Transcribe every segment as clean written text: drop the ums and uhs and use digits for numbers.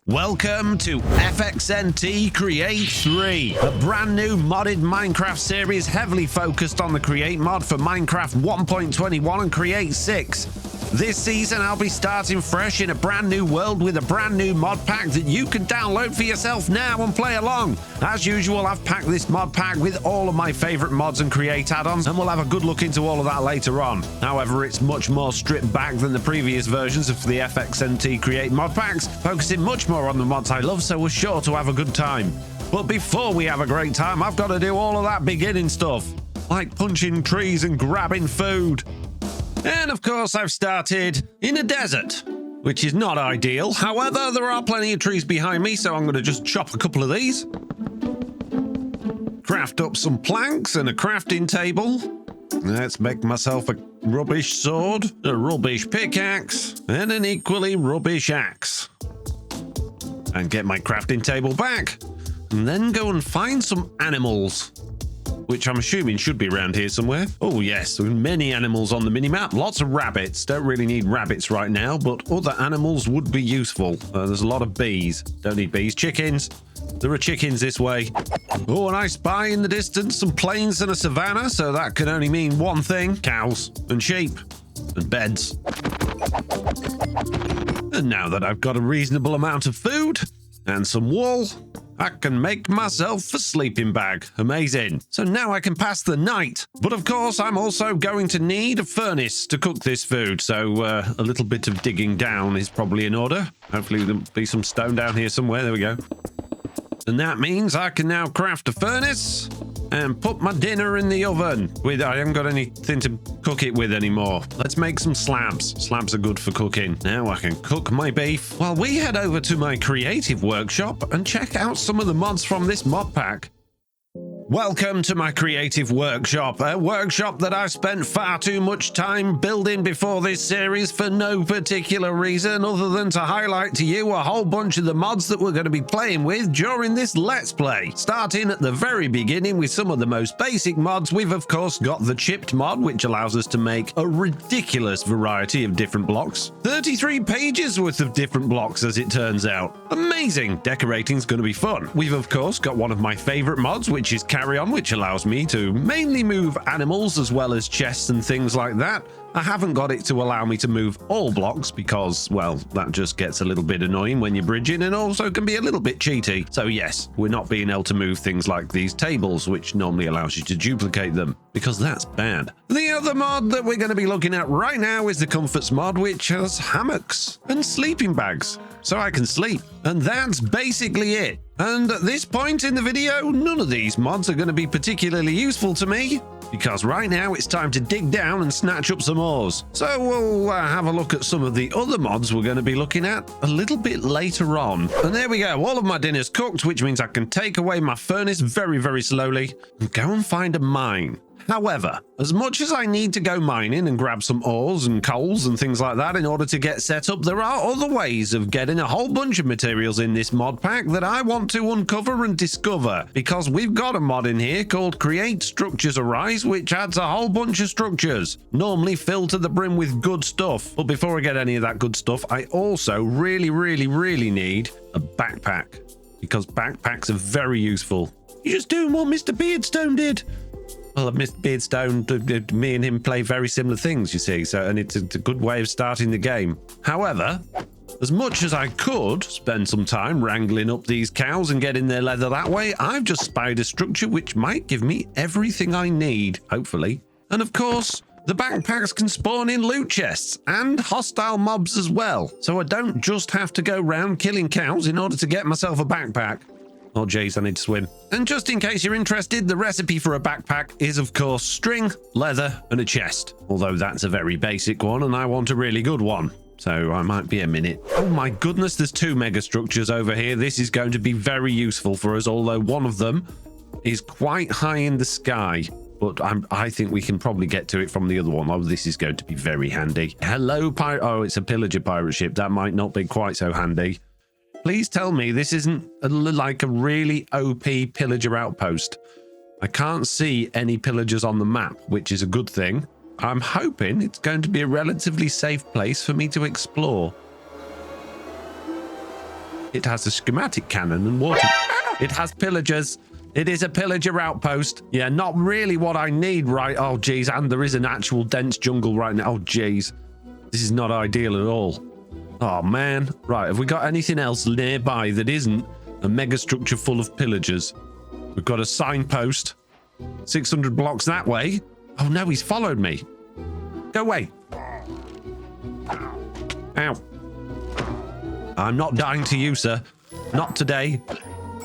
Welcome to FXNT Create 3, a brand new modded Minecraft series heavily focused on the Create mod for Minecraft 1.21 and Create 6. This season I'll be starting fresh in a brand new world with a brand new mod pack that you can download for yourself now and play along. As usual, I've packed this mod pack with all of my favorite mods and Create add-ons, and we'll have a good look into all of that later on. However, it's much more stripped back than the previous versions of the FXNT Create Modpacks, focusing much more on the mods I love, so we're sure to have a good time. But before we have a great time, I've got to do all of that beginning stuff, like punching trees and grabbing food. And of course, I've started in a desert, which is not ideal. However, there are plenty of trees behind me, so I'm going to just chop a couple of these. Craft up some planks and a crafting table. Let's make myself a rubbish sword, a rubbish pickaxe, and an equally rubbish axe. And get my crafting table back. And then go and find some animals, which I'm assuming should be around here somewhere. Oh yes, there are many animals on the minimap. Lots of rabbits. Don't really need rabbits right now, but other animals would be useful. There's a lot of bees. Don't need bees. Chickens. There are chickens this way. Oh, and I spy in the distance some plains and a savanna, so that can only mean one thing. Cows and sheep and beds. And now that I've got a reasonable amount of food and some wool, I can make myself a sleeping bag. Amazing. So now I can pass the night. But of course, I'm also going to need a furnace to cook this food. So a little bit of digging down is probably in order. Hopefully there'll be some stone down here somewhere. There we go. And that means I can now craft a furnace and put my dinner in the oven. I haven't got anything to cook it with anymore. Let's make some slabs. Slabs are good for cooking. Now I can cook my beef while we head over to my creative workshop and check out some of the mods from this mod pack. Welcome to my creative workshop, a workshop that I've spent far too much time building before this series for no particular reason other than to highlight to you a whole bunch of the mods that we're going to be playing with during this Let's Play. Starting at the very beginning with some of the most basic mods, we've of course got the chipped mod, which allows us to make a ridiculous variety of different blocks. 33 pages worth of different blocks, as it turns out. Amazing! Decorating's going to be fun. We've of course got one of my favorite mods, which is Carry On, which allows me to mainly move animals as well as chests and things like that. I haven't got it to allow me to move all blocks because, well, that just gets a little bit annoying when you're bridging and also can be a little bit cheaty. So yes, we're not being able to move things like these tables, which normally allows you to duplicate them, because that's bad. The other mod that we're going to be looking at right now is the Comforts mod, which has hammocks and sleeping bags, so I can sleep. And that's basically it. And at this point in the video, none of these mods are going to be particularly useful to me, because right now it's time to dig down and snatch up some ores. So we'll have a look at some of the other mods we're going to be looking at a little bit later on. And there we go, all of my dinner's cooked, which means I can take away my furnace very, very slowly and go and find a mine. However, as much as I need to go mining and grab some ores and coals and things like that in order to get set up, there are other ways of getting a whole bunch of materials in this mod pack that I want to uncover and discover, because we've got a mod in here called Create Structures Arise, which adds a whole bunch of structures, normally filled to the brim with good stuff. But before I get any of that good stuff, I also really need a backpack, because backpacks are very useful. You're just doing what Mr. Beardstone did. Well, Mr. Beardstone, me and him play very similar things, you see, and it's a good way of starting the game. However, as much as I could spend some time wrangling up these cows and getting their leather that way, I've just spied a structure which might give me everything I need, hopefully. And of course, the backpacks can spawn in loot chests and hostile mobs as well, so I don't just have to go round killing cows in order to get myself a backpack. Oh jeez, I need to swim. And just in case you're interested, the recipe for a backpack is of course string, leather, and a chest. Although that's a very basic one and I want a really good one. So I might be a minute. Oh my goodness, there's two mega structures over here. This is going to be very useful for us, although one of them is quite high in the sky. But I think we can probably get to it from the other one. Oh, this is going to be very handy. Hello, pirate. Oh, it's a pillager pirate ship. That might not be quite so handy. Please tell me this isn't like a really OP pillager outpost. I can't see any pillagers on the map, which is a good thing. I'm hoping it's going to be a relatively safe place for me to explore. It has a schematic cannon and water. It has pillagers. It is a pillager outpost. Yeah, not really what I need, right? Oh, geez. And there is an actual dense jungle right now. Oh, geez. This is not ideal at all. Oh, man. Right, have we got anything else nearby that isn't a mega structure full of pillagers? We've got a signpost. 600 blocks that way. Oh, no, he's followed me. Go away. Ow. I'm not dying to you, sir. Not today.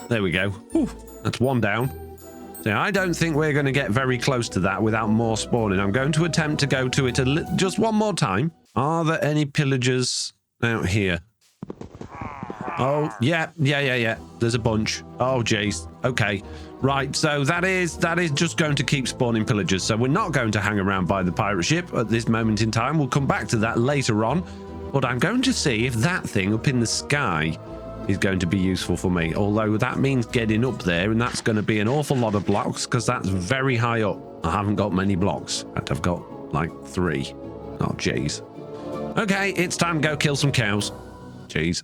There we go. Whew, that's one down. So I don't think we're going to get very close to that without more spawning. I'm going to attempt to go to it just one more time. Are there any pillagers out here? Oh, yeah. There's a bunch. Oh, jeez. Okay. Right, so that is just going to keep spawning pillagers. So we're not going to hang around by the pirate ship at this moment in time. We'll come back to that later on. But I'm going to see if that thing up in the sky is going to be useful for me. Although that means getting up there, and that's going to be an awful lot of blocks because that's very high up. I haven't got many blocks. In fact, I've got like 3. Oh, jeez. Okay, it's time to go kill some cows. Jeez.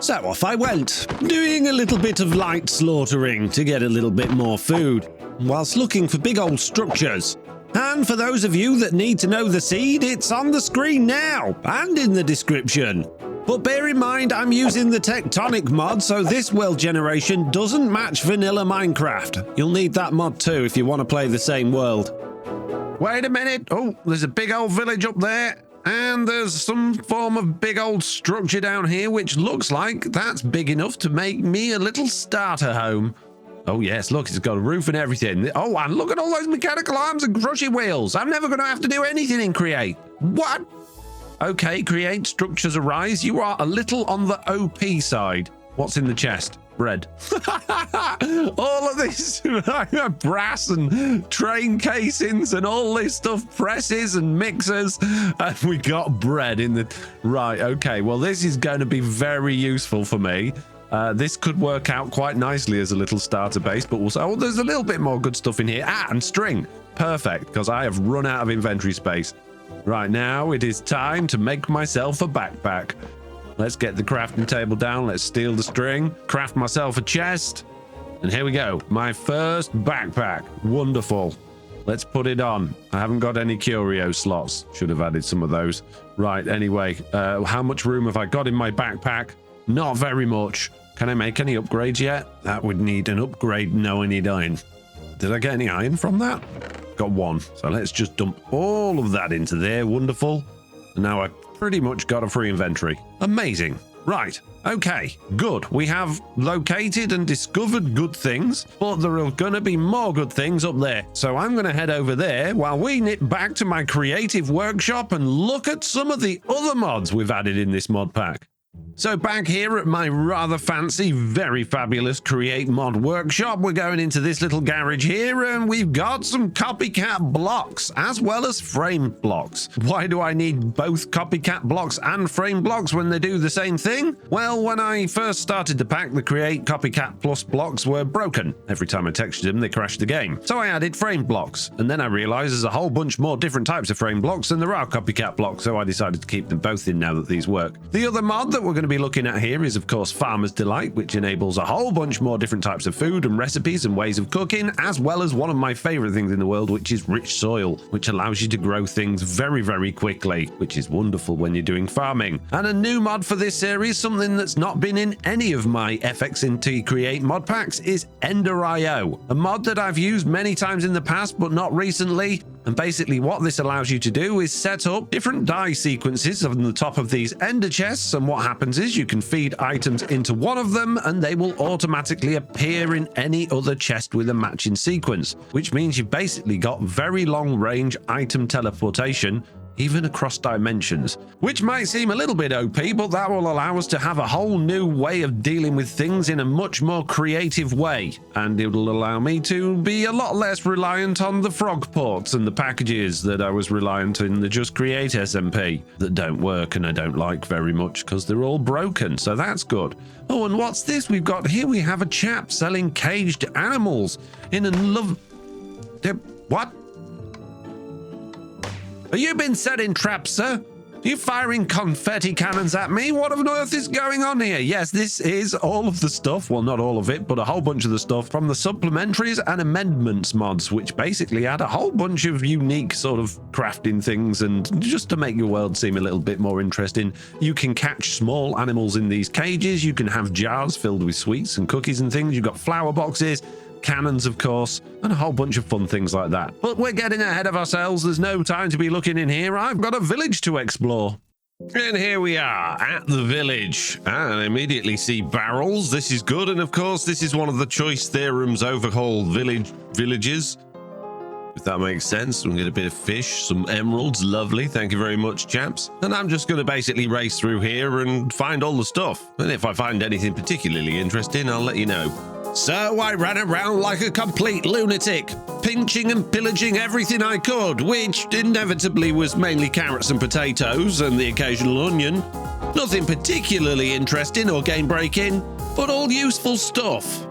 So off I went, doing a little bit of light slaughtering to get a little bit more food, whilst looking for big old structures. And for those of you that need to know the seed, it's on the screen now and in the description. But bear in mind, I'm using the tectonic mod, so this world generation doesn't match vanilla Minecraft. You'll need that mod too if you want to play the same world. Wait a minute. Oh, there's a big old village up there. And there's some form of big old structure down here, which looks like that's big enough to make me a little starter home. Oh, yes, look, it's got a roof and everything. Oh, and look at all those mechanical arms and crushing wheels. I'm never going to have to do anything in Create. What? Okay, Create, structures arise. You are a little on the OP side. What's in the chest? Bread. All of this brass and train casings and all this stuff, presses and mixers, and we got bread in the... Right, okay, well, this is going to be very useful for me. This could work out quite nicely as a little starter base, but we'll say, oh, there's a little bit more good stuff in here. Ah, and string. Perfect, because I have run out of inventory space. Right now, it is time to make myself a backpack. Let's get the crafting table down. Let's steal the string, craft myself a chest. And here we go. My first backpack. Wonderful. Let's put it on. I haven't got any curio slots. Should have added some of those. Right, anyway, how much room have I got in my backpack? Not very much. Can I make any upgrades yet? That would need an upgrade. No, I need iron. Did I get any iron from that? Got 1. So let's just dump all of that into there. Wonderful. And now I've pretty much got a free inventory. Amazing. Right. Okay. Good. We have located and discovered good things, but there are going to be more good things up there. So I'm going to head over there while we nip back to my creative workshop and look at some of the other mods we've added in this mod pack. So back here at my rather fancy, very fabulous Create Mod workshop, we're going into this little garage here, and we've got some copycat blocks as well as frame blocks. Why do I need both copycat blocks and frame blocks when they do the same thing? Well, when I first started the pack, the Create Copycat Plus blocks were broken. Every time I textured them, they crashed the game. So I added frame blocks, and then I realized there's a whole bunch more different types of frame blocks than there are copycat blocks, so I decided to keep them both in now that these work. The other mod that we're going to be looking at here is, of course, Farmer's Delight, which enables a whole bunch more different types of food and recipes and ways of cooking, as well as one of my favorite things in the world, which is rich soil, which allows you to grow things very, very quickly, which is wonderful when you're doing farming. And a new mod for this series, something that's not been in any of my FXNT Create mod packs, is Ender.io, a mod that I've used many times in the past, but not recently. And basically what this allows you to do is set up different die sequences on the top of these ender chests, and what happens is you can feed items into one of them and they will automatically appear in any other chest with a matching sequence, which means you've basically got very long range item teleportation even across dimensions, which might seem a little bit OP, but that will allow us to have a whole new way of dealing with things in a much more creative way, and it will allow me to be a lot less reliant on the frog ports and the packages that I was reliant in the Just Create SMP that don't work and I don't like very much because they're all broken, so that's good. Oh, and what's this we've got here? We have a chap selling caged animals in a What? Have you been setting traps, sir? Are you firing confetti cannons at me? What on earth is going on here? Yes, this is all of the stuff. Well, not all of it, but a whole bunch of the stuff from the supplementaries and amendments mods, which basically add a whole bunch of unique sort of crafting things. And just to make your world seem a little bit more interesting, you can catch small animals in these cages. You can have jars filled with sweets and cookies and things. You've got flower boxes, cannons, of course, and a whole bunch of fun things like that. But we're getting ahead of ourselves. There's no time to be looking in here. I've got a village to explore. And here we are at the village, and I immediately see barrels. This is good, and of course this is one of the choice theorems overhaul villages, if that makes sense. We'll get a bit of fish, some emeralds. Lovely, thank you very much, chaps. And I'm just going to basically race through here and find all the stuff, and if I find anything particularly interesting, I'll let you know. So I ran around like a complete lunatic, pinching and pillaging everything I could, which inevitably was mainly carrots and potatoes and the occasional onion. Nothing particularly interesting or game-breaking, but all useful stuff.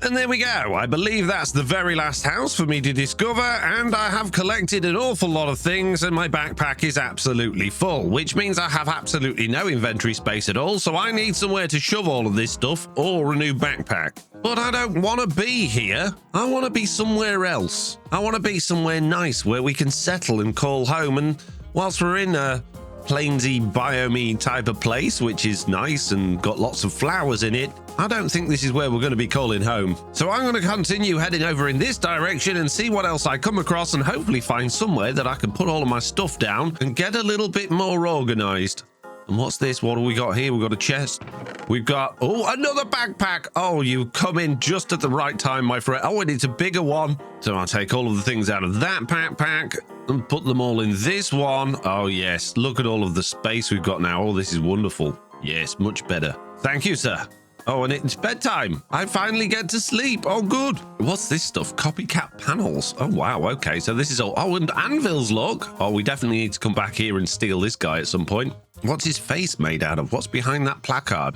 And there we go. I believe that's the very last house for me to discover, and I have collected an awful lot of things, and my backpack is absolutely full, which means I have absolutely no inventory space at all, so I need somewhere to shove all of this stuff or a new backpack. But I don't want to be here. I want to be somewhere else. I want to be somewhere nice where we can settle and call home, and whilst we're in a plainsy, biome type of place, which is nice and got lots of flowers in it, I don't think this is where we're going to be calling home. So I'm going to continue heading over in this direction and see what else I come across, and hopefully find somewhere that I can put all of my stuff down and get a little bit more organized. And what's this? What do we got here? We've got a chest. We've got, oh, another backpack. Oh, you come in just at the right time, my friend. Oh, and it's a bigger one. So I'll take all of the things out of that backpack and put them all in this one. Oh, yes. Look at all of the space we've got now. Oh, this is wonderful. Yes, much better. Thank you, sir. Oh, and it's bedtime. I finally get to sleep. Oh, good. What's this stuff? Copycat panels. Oh, wow. Okay, so this is all. Oh, and anvils, look. Oh, we definitely need to come back here and steal this guy at some point. What's his face made out of? What's behind that placard?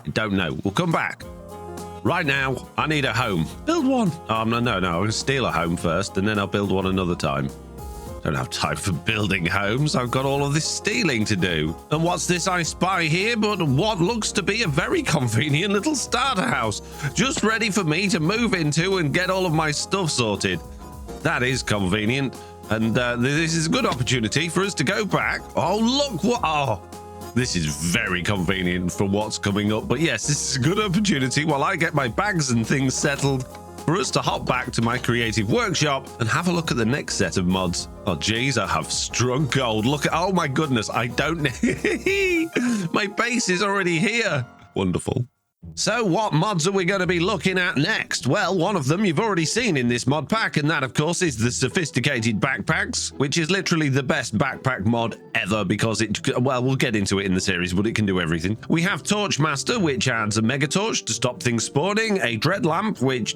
I don't know. We'll come back. Right now, I need a home. Build one. Oh, no. I'm going to steal a home first, and then I'll build one another time. Don't have time for building homes. I've got all of this stealing to do. And what's this I spy here but what looks to be a very convenient little starter house, just ready for me to move into and get all of my stuff sorted. That is convenient. And this is a good opportunity for us to go back. Oh, look what... Oh, this is very convenient for what's coming up. But yes, this is a good opportunity while I get my bags and things settled for us to hop back to my creative workshop and have a look at the next set of mods. Oh, geez, I have strung gold. Look at... Oh, my goodness. I don't... My base is already here. Wonderful. So what mods are we going to be looking at next? Well, one of them you've already seen in this mod pack, and that, of course, is the sophisticated backpacks, which is literally the best backpack mod ever because it, well, we'll get into it in the series, but it can do everything. We have Torchmaster, which adds a mega torch to stop things spawning, a dread lamp, which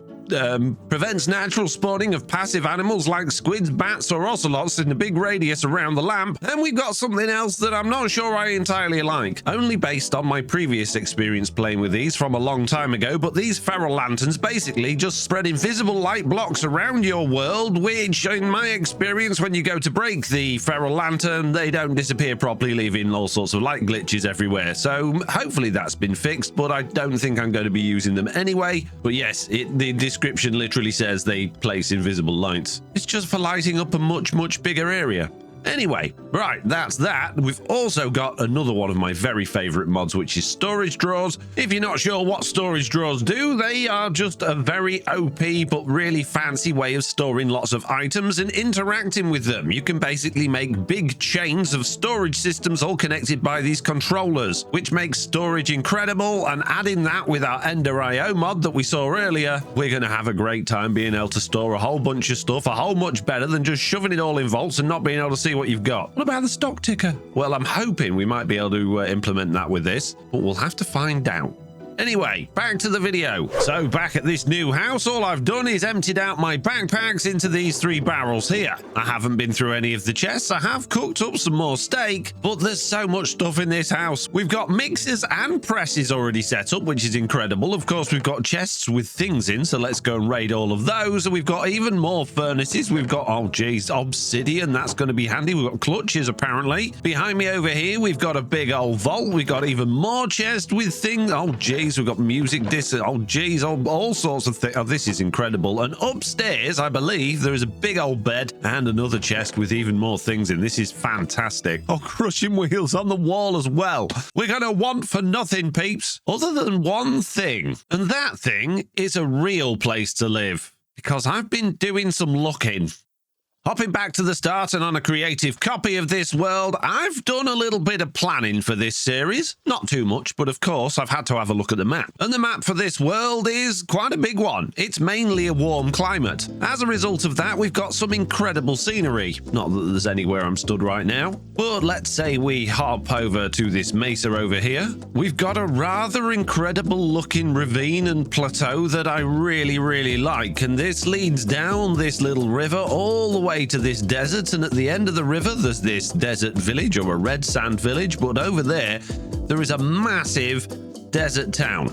prevents natural spawning of passive animals like squids, bats, or ocelots in a big radius around the lamp. And we've got something else that I'm not sure I entirely like, only based on my previous experience playing with these from a long time ago, but these feral lanterns basically just spread invisible light blocks around your world, which, in my experience, when you go to break the feral lantern, they don't disappear properly, leaving all sorts of light glitches everywhere. So hopefully that's been fixed, but I don't think I'm going to be using them anyway. But yes, the description literally says they place invisible lights. It's just for lighting up a much bigger area. Anyway, right, that's that. We've also got another one of my very favorite mods, which is storage drawers. If you're not sure what storage drawers do, they are just a very OP but really fancy way of storing lots of items and interacting with them. You can basically make big chains of storage systems all connected by these controllers, which makes storage incredible. And adding that with our Ender IO mod that we saw earlier, we're going to have a great time being able to store a whole bunch of stuff, a whole much better than just shoving it all in vaults and not being able to see what you've got. What about the stock ticker? Well, I'm hoping we might be able to implement that with this, but we'll have to find out. Anyway, back to the video. So back at this new house, all I've done is emptied out my backpacks into these 3 barrels here. I haven't been through any of the chests. I have cooked up some more steak, but there's so much stuff in this house. We've got mixers and presses already set up, which is incredible. Of course, we've got chests with things in, so let's go and raid all of those. And we've got even more furnaces. We've got, oh geez, obsidian. That's going to be handy. We've got clutches, apparently. Behind me over here, we've got a big old vault. We've got even more chests with things. Oh geez, we've got music discs. Oh geez, all sorts of things. Oh, this is incredible. And upstairs, I believe, there is a big old bed and another chest with even more things in. This is fantastic. Oh, crushing wheels on the wall as well. We're going to want for nothing, peeps, other than one thing. And that thing is a real place to live, because I've been doing some looking. Hopping back to the start and on a creative copy of this world, I've done a little bit of planning for this series. Not too much, but of course I've had to have a look at the map. And the map for this world is quite a big one. It's mainly a warm climate. As a result of that, we've got some incredible scenery. Not that there's anywhere I'm stood right now, but let's say we hop over to this mesa over here. We've got a rather incredible looking ravine and plateau that I really like. And this leads down this little river all the way to this desert, and at the end of the river there's this desert village, or a red sand village, but over there is a massive desert town.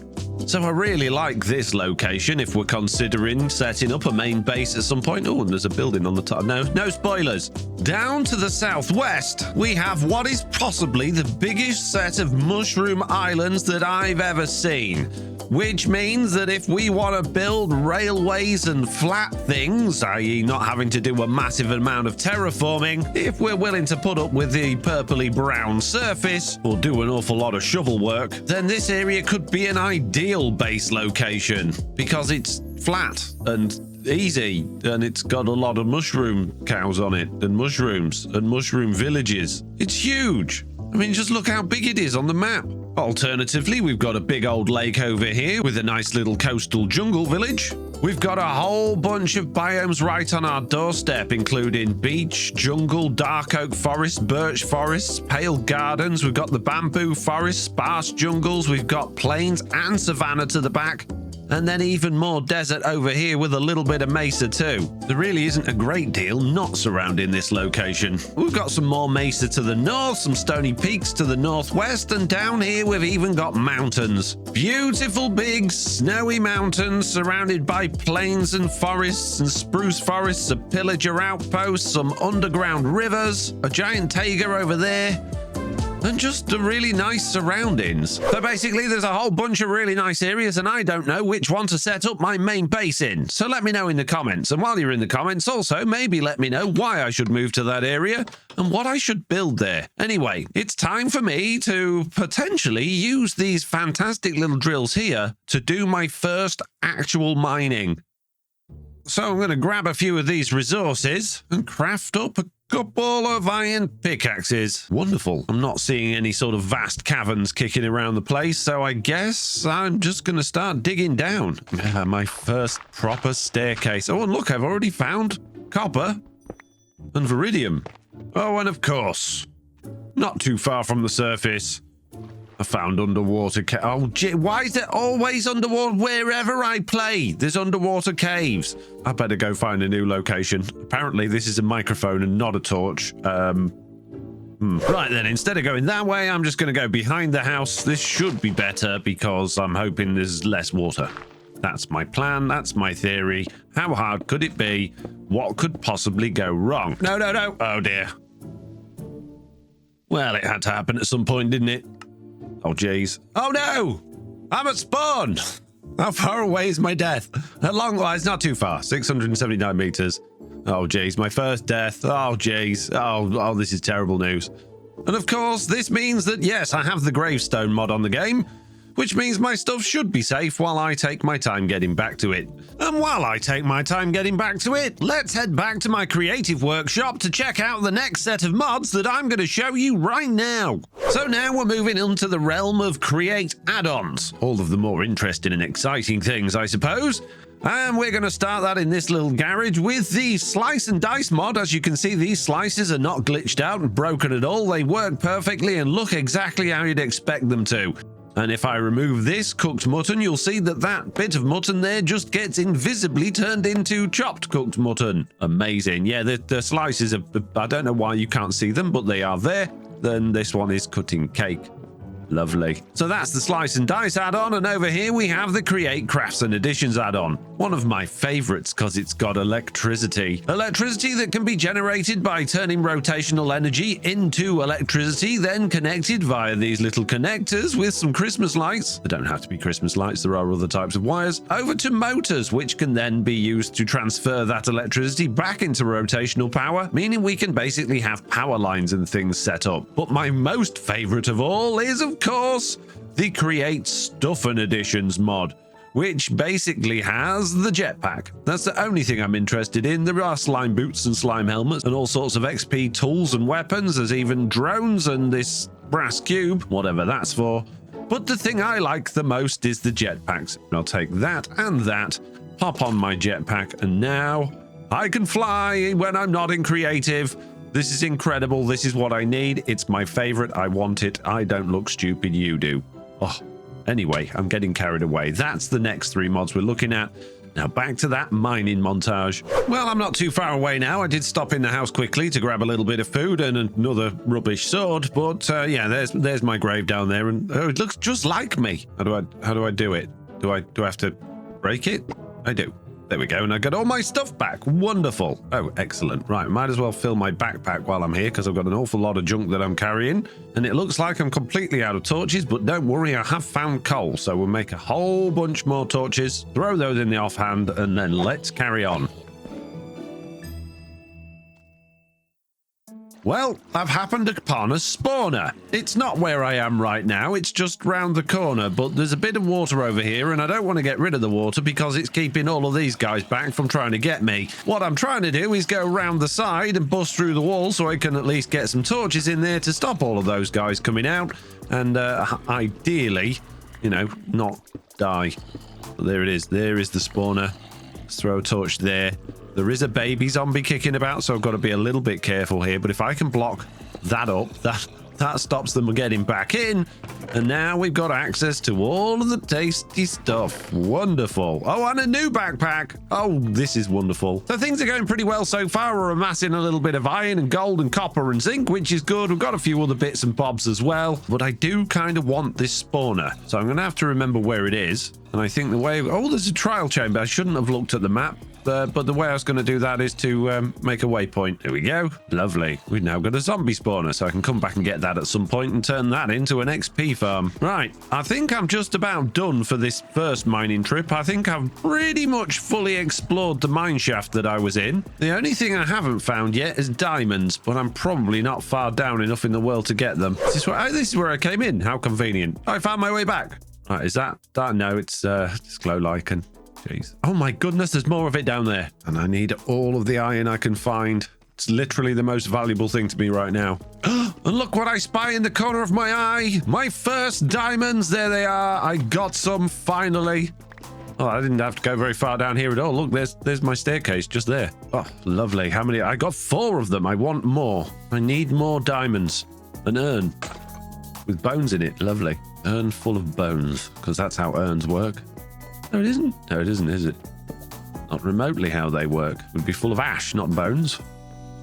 So I really like this location if we're considering setting up a main base at some point. Oh, and there's a building on the top. No spoilers. Down to the southwest, we have what is possibly the biggest set of mushroom islands that I've ever seen. Which means that if we want to build railways and flat things, i.e. not having to do a massive amount of terraforming, if we're willing to put up with the purpley brown surface or do an awful lot of shovel work, then this area could be an ideal base location because it's flat and easy, and it's got a lot of mushroom cows on it, and mushrooms and mushroom villages. It's huge. I mean, just look how big it is on the map. Alternatively, we've got a big old lake over here with a nice little coastal jungle village. We've got a whole bunch of biomes right on our doorstep, including beach, jungle, dark oak forest, birch forests, pale gardens. We've got the bamboo forest, sparse jungles. We've got plains and savanna to the back. And then even more desert over here with a little bit of mesa too. There really isn't a great deal not surrounding this location. We've got some more mesa to the north, some stony peaks to the northwest, and down here we've even got mountains. Beautiful big snowy mountains surrounded by plains and forests and spruce forests, a pillager outpost, some underground rivers, a giant taiga over there, and just the really nice surroundings. So basically there's a whole bunch of really nice areas, and I don't know which one to set up my main base in. So let me know in the comments, and while you're in the comments also maybe let me know why I should move to that area and what I should build there. Anyway, it's time for me to potentially use these fantastic little drills here to do my first actual mining. So I'm going to grab a few of these resources and craft up a couple of iron pickaxes. Wonderful. I'm not seeing any sort of vast caverns kicking around the place, so I guess I'm just going to start digging down. My first proper staircase. Oh, and look, I've already found copper and viridium. Oh, and of course, not too far from the surface, I found underwater oh, gee, why is there always underwater? Wherever I play, there's underwater caves. I better go find a new location. Apparently, this is a microphone and not a torch. Right then, instead of going that way, I'm just going to go behind the house. This should be better because I'm hoping there's less water. That's my plan. That's my theory. How hard could it be? What could possibly go wrong? No. Oh, dear. Well, it had to happen at some point, didn't it? Oh, jeez. Oh, no! I'm at spawn! How far away is my death? Well, it's not too far. 679 meters. Oh, jeez. My first death. Oh, jeez. Oh, this is terrible news. And of course, this means that, yes, I have the gravestone mod on the game, which means my stuff should be safe while I take my time getting back to it. And while I take my time getting back to it, let's head back to my creative workshop to check out the next set of mods that I'm going to show you right now. So now we're moving into the realm of create add-ons. All of the more interesting and exciting things, I suppose. And we're going to start that in this little garage with the slice and dice mod. As you can see, these slices are not glitched out and broken at all. They work perfectly and look exactly how you'd expect them to. And if I remove this cooked mutton, you'll see that that bit of mutton there just gets invisibly turned into chopped cooked mutton. Amazing. Yeah, the slices are, I don't know why you can't see them, but they are there. Then this one is cutting cake. Lovely. So that's the Slice and Dice add-on, and over here we have the Create Crafts and Additions add-on. One of my favorites because it's got electricity. Electricity that can be generated by turning rotational energy into electricity, then connected via these little connectors with some Christmas lights. They don't have to be Christmas lights, there are other types of wires, over to motors, which can then be used to transfer that electricity back into rotational power, meaning we can basically have power lines and things set up. But my most favorite of all is, of course, the Create Stuff and Additions mod, which basically has the jetpack. That's the only thing I'm interested in. There are slime boots and slime helmets and all sorts of XP tools and weapons. There's even drones and this brass cube, whatever that's for. But the thing I like the most is the jetpacks. I'll take that and that, pop on my jetpack, and now I can fly when I'm not in creative. This is incredible. This is what I need. It's my favorite. I want it. I don't look stupid. You do. Oh, anyway, I'm getting carried away. That's the next 3 mods we're looking at. Now back to that mining montage. Well, I'm not too far away now. I did stop in the house quickly to grab a little bit of food and another rubbish sword. But yeah, there's my grave down there, and oh, it looks just like me. How do I do it? Do I have to break it? I do. There we go, and I got all my stuff back. Wonderful. Oh, excellent. Right, might as well fill my backpack while I'm here because I've got an awful lot of junk that I'm carrying. And it looks like I'm completely out of torches, but don't worry, I have found coal. So we'll make a whole bunch more torches, throw those in the offhand, and then let's carry on. Well, I've happened upon a spawner. It's not where I am right now, it's just round the corner, but there's a bit of water over here, and I don't want to get rid of the water because it's keeping all of these guys back from trying to get me. What I'm trying to do is go around the side and bust through the wall so I can at least get some torches in there to stop all of those guys coming out, and ideally, you know, not die. But there it is. There is the spawner. Let's throw a torch there. There is a baby zombie kicking about, so I've got to be a little bit careful here. But if I can block that up, that stops them getting back in. And now we've got access to all of the tasty stuff. Wonderful. Oh, and a new backpack. Oh, this is wonderful. So things are going pretty well so far. We're amassing a little bit of iron and gold and copper and zinc, which is good. We've got a few other bits and bobs as well. But I do kind of want this spawner. So I'm going to have to remember where it is. And I think the way... Oh, there's a trial chamber. I shouldn't have looked at the map. But the way I was going to do that is to make a waypoint. There we go. Lovely. We've now got a zombie spawner, so I can come back and get that at some point and turn that into an XP farm. Right. I think I'm just about done for this first mining trip. I think I've pretty much fully explored the mine shaft that I was in. The only thing I haven't found yet is diamonds, but I'm probably not far down enough in the world to get them. This is where I came in. How convenient. I found my way back. Right, is that? No, it's glow lichen. Jeez. Oh my goodness, there's more of it down there. And I need all of the iron I can find. It's literally the most valuable thing to me right now. And look what I spy in the corner of my eye. My first diamonds. There they are. I got some finally. Oh, I didn't have to go very far down here at all. Look, there's my staircase just there. Oh, lovely. How many? I got 4 of them. I want more. I need more diamonds. An urn with bones in it. Lovely. Urn full of bones, because that's how urns work. No, it isn't. No, it isn't, is it? Not remotely how they work. It would be full of ash, not bones.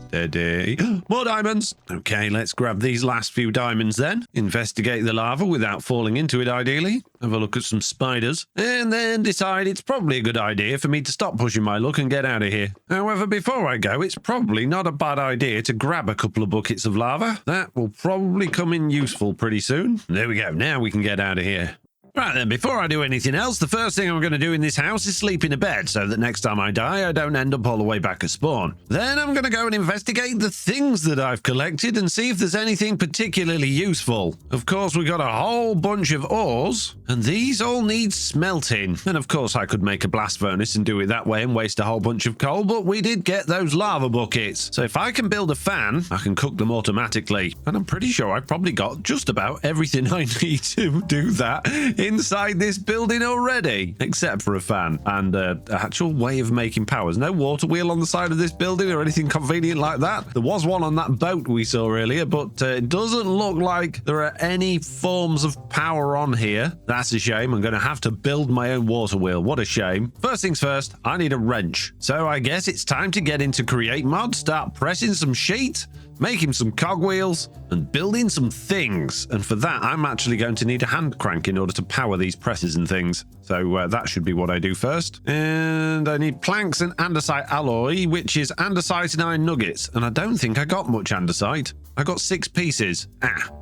Steady. More diamonds. Okay, let's grab these last few diamonds then. Investigate the lava without falling into it, ideally. Have a look at some spiders. And then decide it's probably a good idea for me to stop pushing my luck and get out of here. However, before I go, it's probably not a bad idea to grab a couple of buckets of lava. That will probably come in useful pretty soon. There we go. Now we can get out of here. Right then, before I do anything else, the first thing I'm going to do in this house is sleep in a bed so that next time I die, I don't end up all the way back at spawn. Then I'm going to go and investigate the things that I've collected and see if there's anything particularly useful. Of course, we got a whole bunch of ores, and these all need smelting. And of course, I could make a blast furnace and do it that way and waste a whole bunch of coal, but we did get those lava buckets. So if I can build a fan, I can cook them automatically. And I'm pretty sure I've probably got just about everything I need to do that inside this building already, except for a fan and an actual way of making power. There's no water wheel on the side of this building or anything convenient like that. There was one on that boat we saw earlier, but it doesn't look like there are any forms of power on here. That's a shame. I'm going to have to build my own water wheel. What a shame. First things first, I need a wrench. So I guess it's time to get into Create Mod, start pressing some sheet, making some cogwheels, and building some things. And for that, I'm actually going to need a hand crank in order to power these presses and things. So that should be what I do first. And I need planks and andesite alloy, which is andesite and iron nuggets. And I don't think I got much andesite. I got 6 pieces.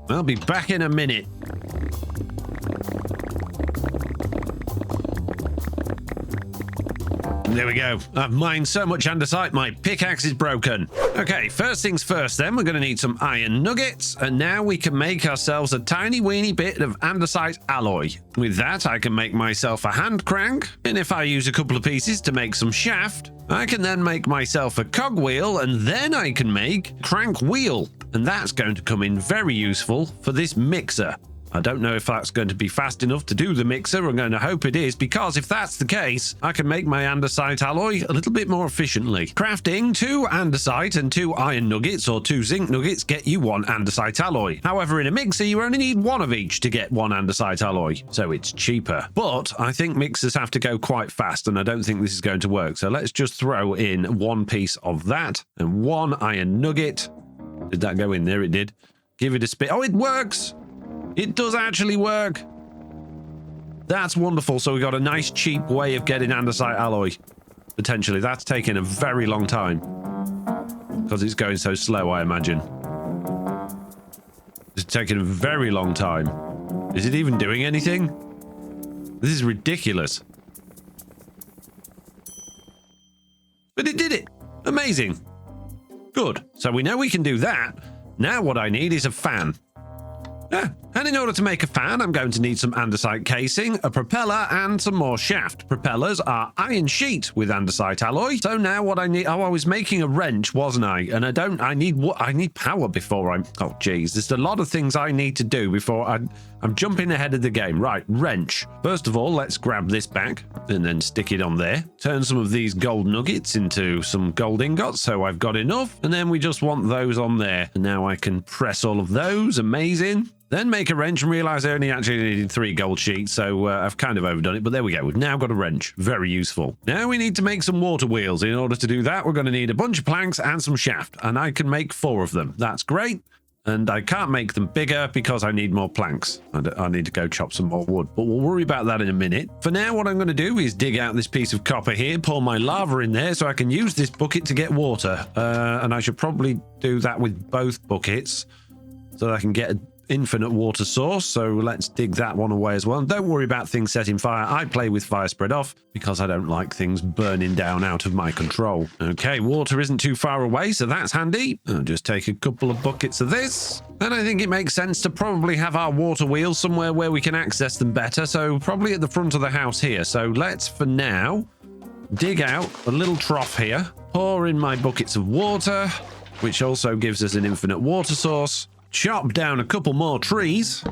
I'll be back in a minute. There we go. I've mined so much andesite, my pickaxe is broken. Okay, first things first then, we're going to need some iron nuggets, and now we can make ourselves a tiny weeny bit of andesite alloy. With that, I can make myself a hand crank, and if I use a couple of pieces to make some shaft, I can then make myself a cogwheel, and then I can make crank wheel, and that's going to come in very useful for this mixer. I don't know if that's going to be fast enough to do the mixer. I'm going to hope it is, because if that's the case, I can make my andesite alloy a little bit more efficiently. Crafting 2 andesite and 2 iron nuggets or 2 zinc nuggets get you 1 andesite alloy. However, in a mixer, you only need 1 of each to get 1 andesite alloy, so it's cheaper. But I think mixers have to go quite fast, and I don't think this is going to work. So let's just throw in 1 piece of that and 1 iron nugget. Did that go in there? It did. Give it a spin. Oh, it works! It does actually work. That's wonderful. So we got a nice cheap way of getting andesite alloy. Potentially. That's taken a very long time. Because it's going so slow, I imagine. It's taken a very long time. Is it even doing anything? This is ridiculous. But it did it. Amazing. Good. So we know we can do that. Now what I need is a fan. And in order to make a fan, I'm going to need some andesite casing, a propeller, and some more shaft. Propellers are iron sheet with andesite alloy. So now what I need... Oh, I was making a wrench, wasn't I? And I need power before I'm... Oh, geez. There's a lot of things I need to do before I'm jumping ahead of the game. Right, wrench. First of all, let's grab this back and then stick it on there. Turn some of these gold nuggets into some gold ingots, so I've got enough. And then we just want those on there. And now I can press all of those. Amazing. Then make a wrench and realize I only actually needed 3 gold sheets, so I've kind of overdone it, but there we go. We've now got a wrench. Very useful. Now we need to make some water wheels. In order to do that, we're going to need a bunch of planks and some shaft, and I can make 4 of them. That's great. And I can't make them bigger because I need more planks. I need to go chop some more wood, but we'll worry about that in a minute. For now, what I'm going to do is dig out this piece of copper here, pour my lava in there so I can use this bucket to get water. And I should probably do that with both buckets so that I can get an infinite water source. So let's dig that one away as well. And don't worry about things setting fire. I play with fire spread off because I don't like things burning down out of my control. Okay, water isn't too far away, so that's handy. I'll just take a couple of buckets of this. And I think it makes sense to probably have our water wheels somewhere where we can access them better. So probably at the front of the house here. So let's, for now, dig out a little trough here. Pour in my buckets of water, which also gives us an infinite water source. Chop down a couple more trees,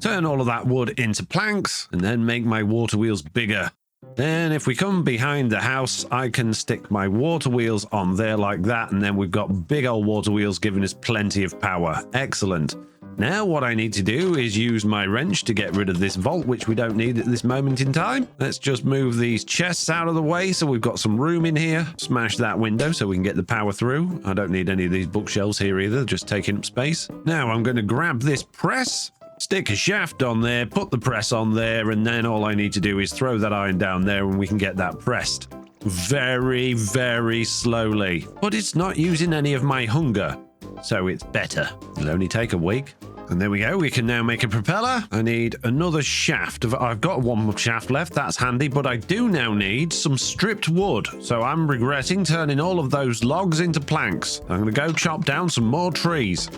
turn all of that wood into planks, and then make my water wheels bigger. Then if we come behind the house, I can stick my water wheels on there like that, and then we've got big old water wheels giving us plenty of power. Excellent. Now what I need to do is use my wrench to get rid of this vault, which we don't need at this moment in time. Let's just move these chests out of the way so we've got some room in here. Smash that window so we can get the power through. I don't need any of these bookshelves here either, just taking up space. Now I'm going to grab this press, stick a shaft on there, put the press on there, and then all I need to do is throw that iron down there and we can get that pressed. Very, very slowly. But it's not using any of my hunger, so it's better. It'll only take a week. And there we go. We can now make a propeller. I need another shaft. I've got 1 more shaft left. That's handy. But I do now need some stripped wood. So I'm regretting turning all of those logs into planks. I'm going to go chop down some more trees.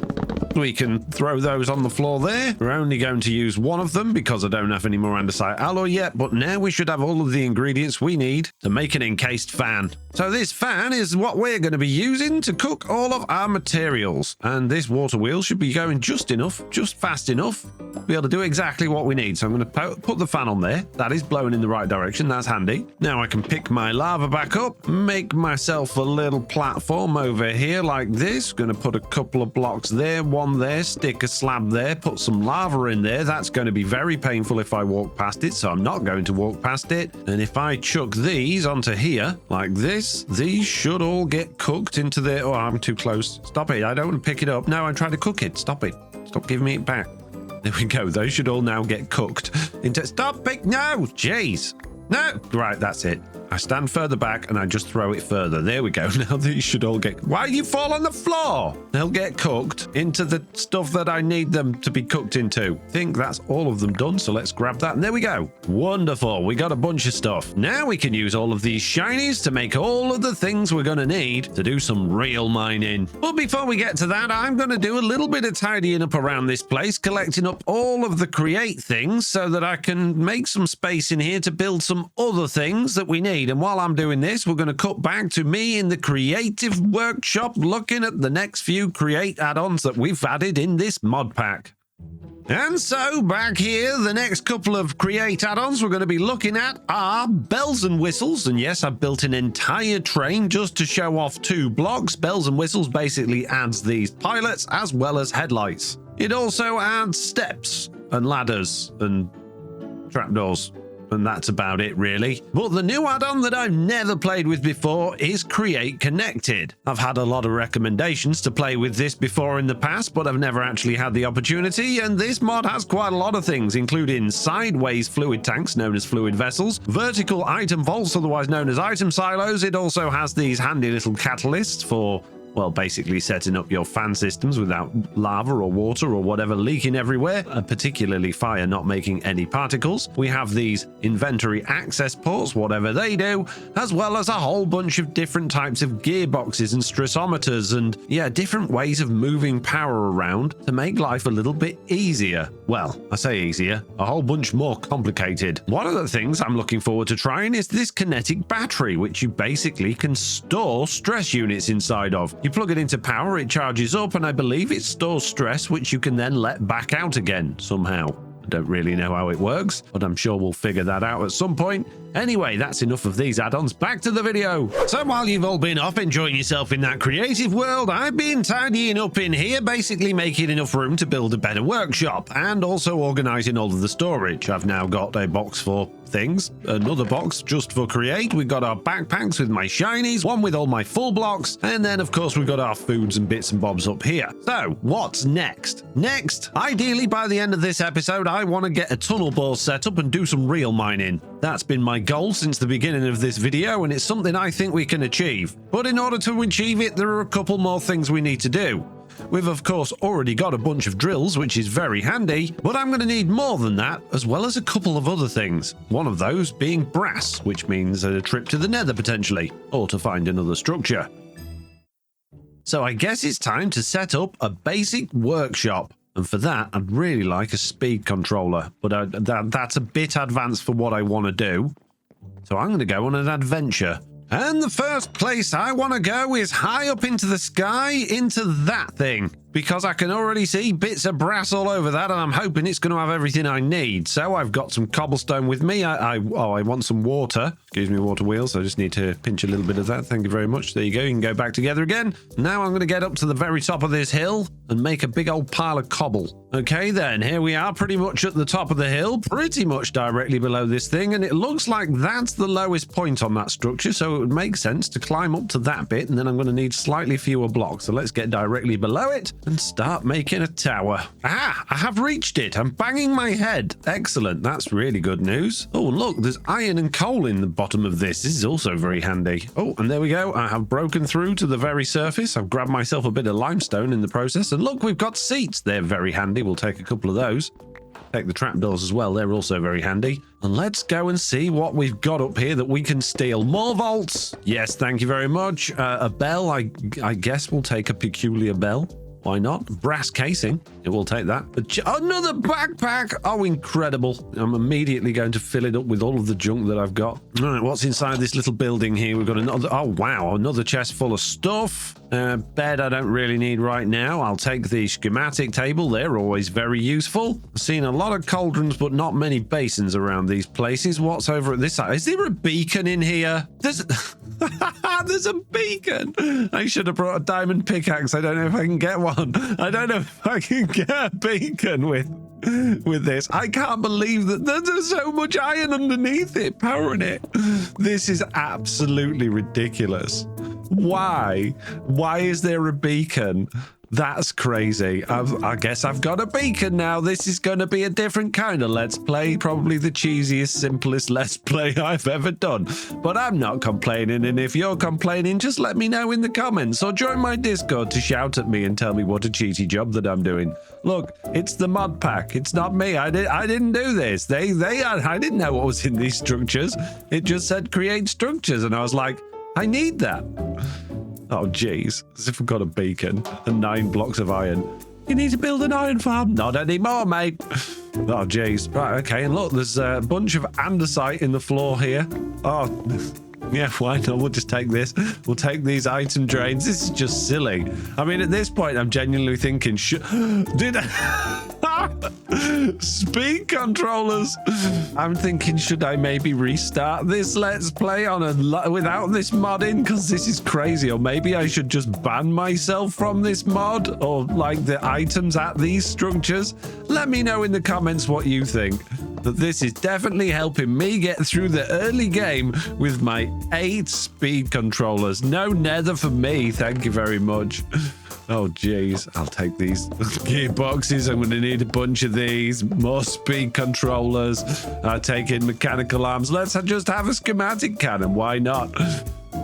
We can throw those on the floor there. We're only going to use one of them because I don't have any more andesite alloy yet, but now we should have all of the ingredients we need to make an encased fan. So this fan is what we're going to be using to cook all of our materials. And this water wheel should be going just enough, just fast enough to be able to do exactly what we need. So I'm going to put the fan on there. That is blowing in the right direction. That's handy. Now I can pick my lava back up, make myself a little platform over here like this. Going to put a couple of blocks there, one there, stick a slab there, put some lava in there. That's going to be very painful if I walk past it, so I'm not going to walk past it. And if I chuck these onto here like this, these should all get cooked into the... Oh, I'm too close. Stop it. I don't want to pick it up. No, I'm trying to cook it. Stop it. Stop giving me it back. There we go. Those should all now get cooked into... Stop it. No. Jeez. No. Right, that's it. I stand further back and I just throw it further. There we go. Now these should all get... Why you fall on the floor? They'll get cooked into the stuff that I need them to be cooked into. I think that's all of them done, so let's grab that. And there we go. Wonderful. We got a bunch of stuff. Now we can use all of these shinies to make all of the things we're going to need to do some real mining. But before we get to that, I'm going to do a little bit of tidying up around this place, collecting up all of the create things so that I can make some space in here to build some other things that we need. And while I'm doing this, we're going to cut back to me in the creative workshop looking at the next few create add-ons that we've added in this mod pack. And so back here, the next couple of create add-ons we're going to be looking at are bells and whistles. And yes, I've built an entire train just to show off 2 blocks. Bells and whistles basically adds these pilots as well as headlights. It also adds steps and ladders and trapdoors. And that's about it, really. But the new add-on that I've never played with before is Create Connected. I've had a lot of recommendations to play with this before in the past, but I've never actually had the opportunity, and this mod has quite a lot of things, including sideways fluid tanks, known as fluid vessels, vertical item vaults, otherwise known as item silos. It also has these handy little catalysts for... well, basically setting up your fan systems without lava or water or whatever leaking everywhere, particularly fire not making any particles. We have these inventory access ports, whatever they do, as well as a whole bunch of different types of gearboxes and stressometers and, yeah, different ways of moving power around to make life a little bit easier. Well, I say easier, a whole bunch more complicated. One of the things I'm looking forward to trying is this kinetic battery, which you basically can store stress units inside of. You plug it into power, it charges up, and I believe it stores stress, which you can then let back out again somehow. I don't really know how it works, but I'm sure we'll figure that out at some point. Anyway, that's enough of these add-ons. Back to the video. So while you've all been off enjoying yourself in that creative world, I've been tidying up in here, basically making enough room to build a better workshop and also organizing all of the storage. I've now got a box for things, another box just for create. We've got our backpacks with my shinies, one with all my full blocks, and then of course we've got our foods and bits and bobs up here. So what's next? Next, ideally by the end of this episode, I want to get a tunnel bore set up and do some real mining. That's been my goal since the beginning of this video, and it's something I think we can achieve. But in order to achieve it, there are a couple more things we need to do. We've of course already got a bunch of drills, which is very handy, but I'm going to need more than that, as well as a couple of other things. One of those being brass, which means a trip to the nether potentially, or to find another structure. So I guess it's time to set up a basic workshop. And for that, I'd really like a speed controller, but that's a bit advanced for what I want to do. So I'm going to go on an adventure. And the first place I want to go is high up into the sky, into that thing, because I can already see bits of brass all over that, and I'm hoping it's going to have everything I need. So I've got some cobblestone with me. I want some water. Excuse me, water wheels. I just need to pinch a little bit of that. Thank you very much. There you go. You can go back together again. Now I'm going to get up to the very top of this hill and make a big old pile of cobble. Okay, then here we are pretty much at the top of the hill, pretty much directly below this thing. And it looks like that's the lowest point on that structure. So it would make sense to climb up to that bit. And then I'm going to need slightly fewer blocks. So let's get directly below it and start making a tower. Ah, I have reached it. I'm banging my head. Excellent. That's really good news. Oh, look, there's iron and coal in the bottom of this. This is also very handy. Oh, and there we go. I have broken through to the very surface. I've grabbed myself a bit of limestone in the process. And look, we've got seats. They're very handy. We'll take a couple of those. Take the trapdoors as well. They're also very handy. And let's go and see what we've got up here that we can steal. More vaults. Yes, thank you very much. A bell. I guess we'll take a peculiar bell. Why not? Brass casing. It will take that. Another backpack. Oh, incredible. I'm immediately going to fill it up with all of the junk that I've got. All right, what's inside this little building here? We've got another... Oh, wow. Another chest full of stuff. Bed I don't really need right now. I'll take the schematic table. They're always very useful. I've seen a lot of cauldrons, but not many basins around these places. What's over at this side? Is there a beacon in here? There's a beacon. I should have brought a diamond pickaxe. I don't know if I can get one. I don't know if I can get a beacon with this. I can't believe that there's so much iron underneath it, powering it. This is absolutely ridiculous. Why is there a beacon? That's crazy. I guess I've got a beacon now. This is going to be a different kind of Let's Play. Probably the cheesiest, simplest Let's Play I've ever done. But I'm not complaining, and if you're complaining, just let me know in the comments or join my Discord to shout at me and tell me what a cheesy job that I'm doing. Look, it's the mod pack. It's not me. I didn't do this. I didn't know what was in these structures. It just said create structures, and I was like, I need that. Oh, jeez. As if I've got a beacon and 9 blocks of iron. You need to build an iron farm. Not anymore, mate. Oh, jeez. Right, okay. And look, there's a bunch of andesite in the floor here. Oh, yeah, why not? We'll just take this. We'll take these item drains. This is just silly. I mean, at this point, I'm genuinely thinking, speed controllers. I'm thinking, should I maybe restart this Let's Play without this mod in? Because this is crazy. Or maybe I should just ban myself from this mod, or like the items at these structures. Let me know in the comments what you think. That this is definitely helping me get through the early game with my 8 speed controllers. No nether for me, thank you very much. Oh, jeez. I'll take these gearboxes. I'm going to need a bunch of these. More speed controllers. I'll take in mechanical arms. Let's just have a schematic cannon. Why not?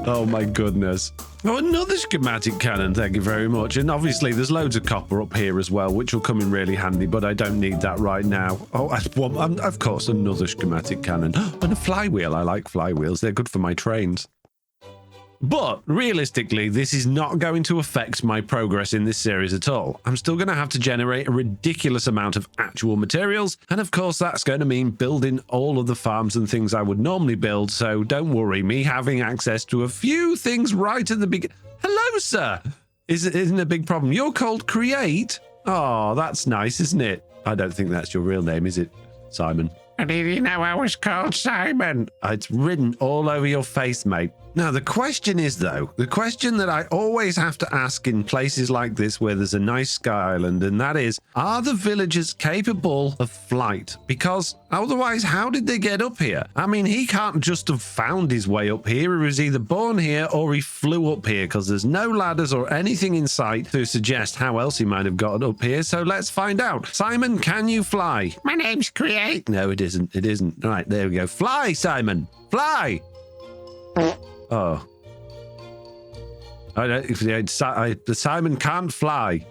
Oh, my goodness. Oh, another schematic cannon. Thank you very much. And obviously, there's loads of copper up here as well, which will come in really handy, but I don't need that right now. Oh, of course, another schematic cannon. And a flywheel. I like flywheels. They're good for my trains. But realistically, this is not going to affect my progress in this series at all. I'm still going to have to generate a ridiculous amount of actual materials, and of course that's going to mean building all of the farms and things I would normally build, so don't worry, me having access to a few things right at the beginning... Hello, sir! Isn't a big problem. You're called Create? Oh, that's nice, isn't it? I don't think that's your real name, is it, Simon? How did you know I was called Simon? It's written all over your face, mate. Now, the question is, though, the question that I always have to ask in places like this where there's a nice sky island, and that is, are the villagers capable of flight? Because otherwise, how did they get up here? I mean, he can't just have found his way up here. He was either born here or he flew up here, because there's no ladders or anything in sight to suggest how else he might have gotten up here. So let's find out. Simon, can you fly? My name's Create. No, it isn't. It isn't. All right, there we go. Fly, Simon. Fly. Oh. The Simon can't fly.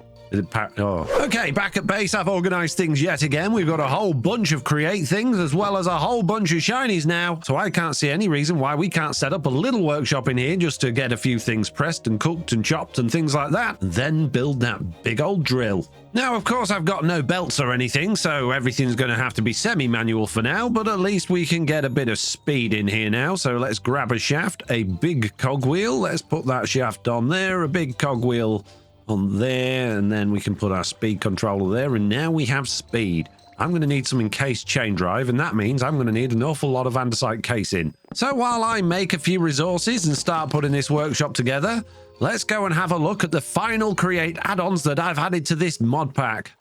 Oh. Okay, back at base, I've organized things yet again. We've got a whole bunch of create things as well as a whole bunch of shinies now. So I can't see any reason why we can't set up a little workshop in here just to get a few things pressed and cooked and chopped and things like that. And then build that big old drill. Now, of course, I've got no belts or anything, so everything's going to have to be semi-manual for now, but at least we can get a bit of speed in here now. So let's grab a shaft, a big cogwheel. Let's put that shaft on there, a big cogwheel on there, and then we can put our speed controller there, and now we have speed. I'm going to need some encased chain drive, and that means I'm going to need an awful lot of andesite casing. So while I make a few resources and start putting this workshop together, let's go and have a look at the final Create add-ons that I've added to this mod pack.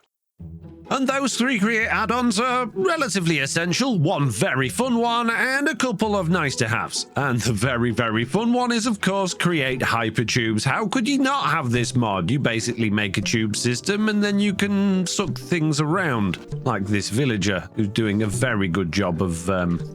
And those 3 Create add-ons are relatively essential, one very fun one, and a couple of nice-to-haves. And the very, very fun one is, of course, Create Hypertubes. How could you not have this mod? You basically make a tube system, and then you can suck things around, like this villager, who's doing a very good job of